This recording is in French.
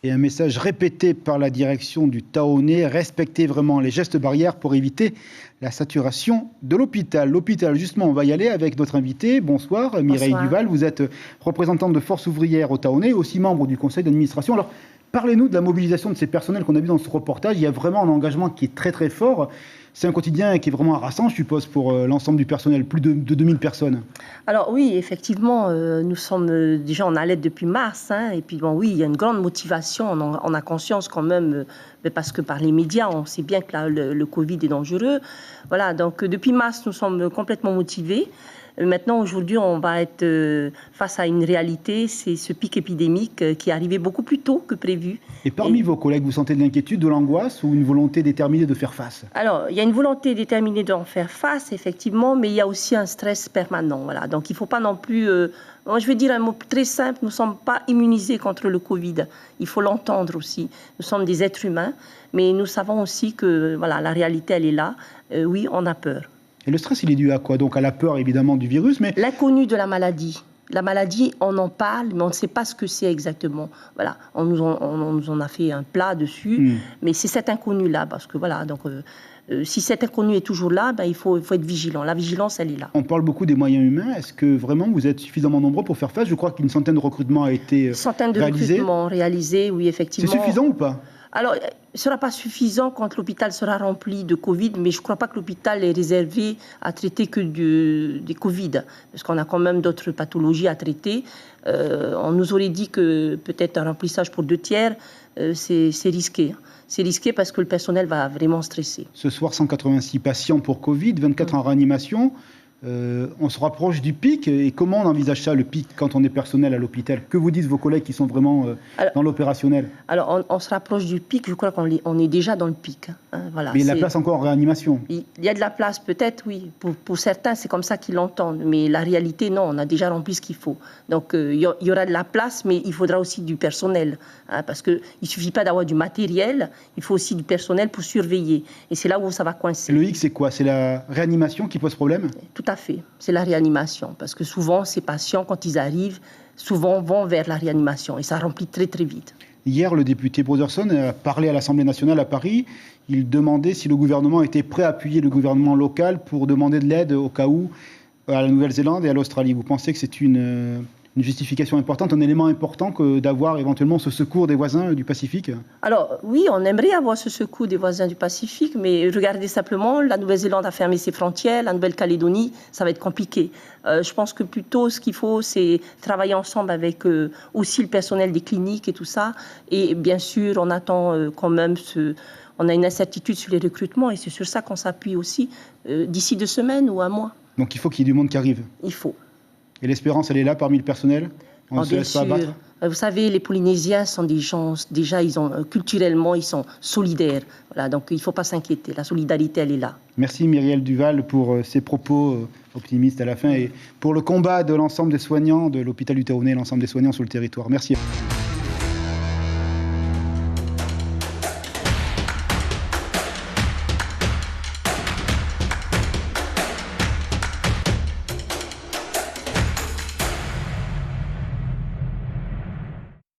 Et un message répété par la direction du Taonais, respectez vraiment les gestes barrières pour éviter la saturation de l'hôpital. L'hôpital, justement, on va y aller avec notre invité. Bonsoir, Mireille Duval. Vous êtes représentante de Force ouvrière au Taonais, aussi membre du conseil d'administration. Alors, parlez-nous de la mobilisation de ces personnels qu'on a vu dans ce reportage. Il y a vraiment un engagement qui est très très fort. C'est un quotidien qui est vraiment harassant, je suppose, pour l'ensemble du personnel, plus de 2000 personnes. Alors oui, effectivement, nous sommes déjà en alerte depuis mars. Et puis bon, oui, il y a une grande motivation. On a conscience quand même, parce que par les médias, on sait bien que là, le Covid est dangereux. Voilà, donc depuis mars, nous sommes complètement motivés. Maintenant, aujourd'hui, on va être face à une réalité, c'est ce pic épidémique qui est arrivé beaucoup plus tôt que prévu. Et parmi vos collègues, vous sentez de l'inquiétude, de l'angoisse ou une volonté déterminée de faire face? Alors, il y a une volonté déterminée d'en faire face, effectivement, mais il y a aussi un stress permanent. Voilà. Donc, il ne faut pas non plus... moi, je vais dire un mot très simple, nous ne sommes pas immunisés contre le Covid. Il faut l'entendre aussi. Nous sommes des êtres humains, mais nous savons aussi que voilà, la réalité, elle est là. Oui, on a peur. Et le stress, il est dû à quoi? Donc à la peur, évidemment, du virus, mais... L'inconnu de la maladie. La maladie, on en parle, mais on ne sait pas ce que c'est exactement. Voilà, on nous en a fait un plat dessus, mais c'est cet inconnu-là, parce que voilà, donc... si cet inconnu est toujours là, il faut être vigilant. La vigilance, elle est là. On parle beaucoup des moyens humains. Est-ce que vraiment vous êtes suffisamment nombreux pour faire face? Je crois qu'une centaine de recrutements a été réalisés. Centaines de recrutements réalisés, oui, effectivement. C'est suffisant ou pas? Alors, ce ne sera pas suffisant quand l'hôpital sera rempli de Covid, mais je ne crois pas que l'hôpital est réservé à traiter que des Covid, parce qu'on a quand même d'autres pathologies à traiter. On nous aurait dit que peut-être un remplissage pour 2 tiers, c'est risqué. C'est risqué parce que le personnel va vraiment stresser. Ce soir, 186 patients pour Covid, 24 en réanimation. On se rapproche du pic. Et comment on envisage ça, le pic, quand on est personnel à l'hôpital? Que vous disent vos collègues qui sont vraiment dans l'opérationnel? Alors, on se rapproche du pic. Je crois qu'on est déjà dans le pic. Voilà, mais il y a de la place encore en réanimation? Il y a de la place, peut-être, oui. Pour certains, c'est comme ça qu'ils l'entendent. Mais la réalité, non, on a déjà rempli ce qu'il faut. Donc, il y aura de la place, mais il faudra aussi du personnel. Parce qu'il ne suffit pas d'avoir du matériel, il faut aussi du personnel pour surveiller. Et c'est là où ça va coincer. Et le hic, c'est quoi? C'est la réanimation qui pose problème? Tout à fait, c'est la réanimation. Parce que souvent, ces patients, quand ils arrivent, souvent vont vers la réanimation. Et ça remplit très, très vite. Hier, le député Broderson a parlé à l'Assemblée nationale à Paris. Il demandait si le gouvernement était prêt à appuyer le gouvernement local pour demander de l'aide au cas où à la Nouvelle-Zélande et à l'Australie. Vous pensez que c'est une justification importante, un élément important que d'avoir éventuellement ce secours des voisins du Pacifique? Alors oui, on aimerait avoir ce secours des voisins du Pacifique, mais regardez simplement, la Nouvelle-Zélande a fermé ses frontières, la Nouvelle-Calédonie, ça va être compliqué. Je pense que plutôt ce qu'il faut, c'est travailler ensemble avec aussi le personnel des cliniques et tout ça. Et bien sûr, on attend quand même on a une incertitude sur les recrutements et c'est sur ça qu'on s'appuie aussi d'ici 2 semaines ou 1 mois. Donc il faut qu'il y ait du monde qui arrive? Il faut. Et l'espérance, elle est là parmi le personnel? On ne se laisse pas abattre? Vous savez, les Polynésiens sont des gens, déjà, culturellement, ils sont solidaires. Voilà, donc il ne faut pas s'inquiéter. La solidarité, elle est là. Merci Myrielle Duval pour ces propos optimistes à la fin et pour le combat de l'ensemble des soignants de l'hôpital du Taonais et l'ensemble des soignants sur le territoire. Merci.